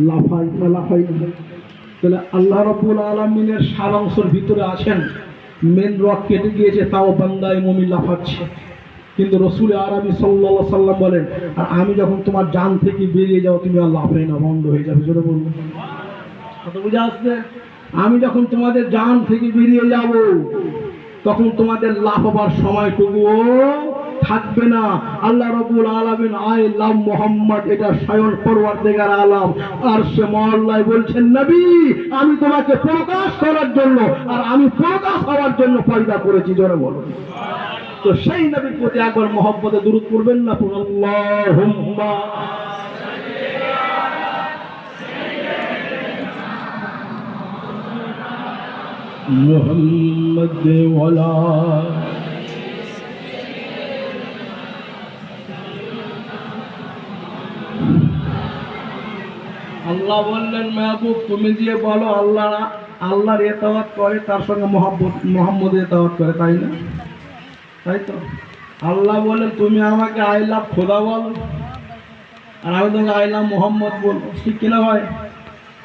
লাফাই না লাফাই না। তাহলে আল্লাহ রাব্বুল আলামিনের সারাংশের ভিতরে আছেন মেন রক কেটে গিয়েছে তাও বান্দায়ে মুমিন লাফাচ্ছে। কিন্তু রসুল আরবি সাল্লাল্লাহু আলাইহি সাল্লাম বলেন আর আমি যখন তোমার জান থেকে বেরিয়ে যাও তুমি আর লাফাই না, বন্ধ হয়ে যাবে। জোরে বলুন, কথা বুঝে আসছে? আমি যখন তোমাদের জান থেকে বেরিয়ে যাব তখন তোমাদের লাফাবার সময়টুকুও থাকবে না। আল্লাহ রাব্বুল আলামিন আই লাভ মুহাম্মদ, এটা স্বয়ং পরওয়ারদিগার আলম আরশে মহল্লায় বলছেন নবী আমি তোমাকে প্রকাশ করার জন্য আর আমি প্রকাশ হওয়ার জন্য পয়দা করেছি। জোরে বলুন। তো সেই নবীর প্রতি একবার মহব্বতে দুরূদ পড়বেন না? আল্লাহুম্মা মুহাম্মদ ওয়ালা আল্লাহ বললেন মাহবুব তুমি যে বলো আল্লাহ আল্লাহর ইতাআত করে তার সঙ্গে মুহাম্মদের ইতাআত করে, তাই না? তাই তো। আল্লাহ বলেন তুমি আমাকে আই লাভ খোদা বলো আর আমি তোমাকে আই লাভ মোহাম্মদ বলবো, ঠিক কিনা ভাই?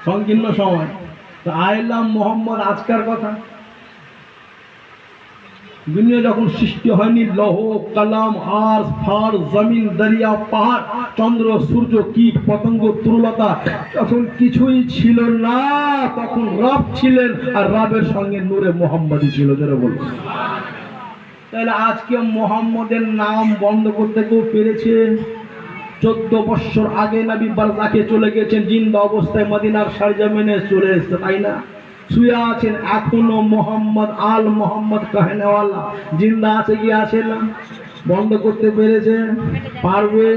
সংকীর্ণ সময় তো আই লাভ মোহাম্মদ আজকার কথা। দুনিয়া যখন সৃষ্টি হয়নি, লৌহ কালাম আর ফার জমিন দরিয়া পাহাড় চন্দ্র সূর্য কীট পতঙ্গ তরুলতা তখন কিছুই ছিল না, তখন রব ছিলেন আর রবের সঙ্গে নূরে মোহাম্মদই ছিল। যারা বলবো তাহলে আজকে মোহাম্মদের নাম বন্ধ করতে কেউ পেরেছে? 14 বছর আগে নবী বারজাখে চলে গেছেন, জিন্দা অবস্থায় মদিনার সরজমিনে চলে এসেছে, তাই না? শুয়ে আছেন এখনো মোহাম্মদ আল মোহাম্মদ কাহেনেওয়ালা জিন্দা আছে কি আছে না? বন্ধ করতে পেরেছে? পারবে?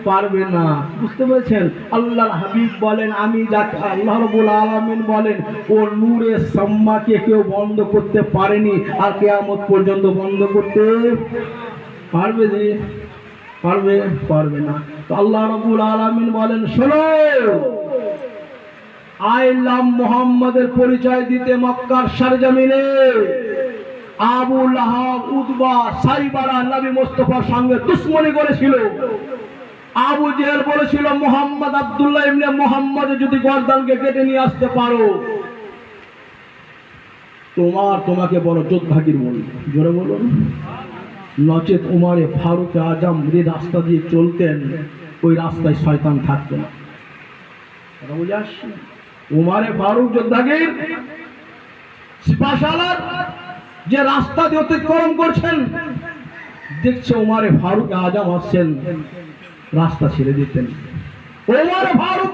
পারবে না। বুঝতে পেরেছেন? আল্লাহর হাবিব বলেন আমি যাকে আল্লাহ রাব্বুল আলামিন বলেন ও নূরে সাম্মাকে কেউ বন্ধ করতে পারেনি আর কিয়ামত পর্যন্ত বন্ধ করতে পারবে যে? পারবে? পারবে না। তো আল্লাহ রাব্বুল আলামিন বলেন শোনো আই লাভ মুহাম্মাদের পরিচয় দিতে মক্কার সরজমিনে আবু লাহাব উতবা সাইবারা নবী মুস্তাফার সঙ্গে দুশমনি করেছিল। আবু জেহেল বলেছিল মুহাম্মদ আব্দুল্লাহ ইবনে মুহাম্মদ যদি গর্দানকে কেটে নিয়ে আসতে পারো তোমাকে বড় যোদ্ধাগির বলি। জোরে বলুন। নচেত উমারে ফারুক আজম যে রাস্তা দিয়ে চলতেন ওই রাস্তায় শয়তান থাকতো না। কথা বুঝে আসছে? উমারে ফারুক যোদ্ধাগির সিপাহসালার যে রাস্তা দিয়ে অতিক্রম করছেন দেখছে উমারে ফারুক আজম আসছেন, রাস্তা ছেড়ে দিতেন। উমারে ফারুক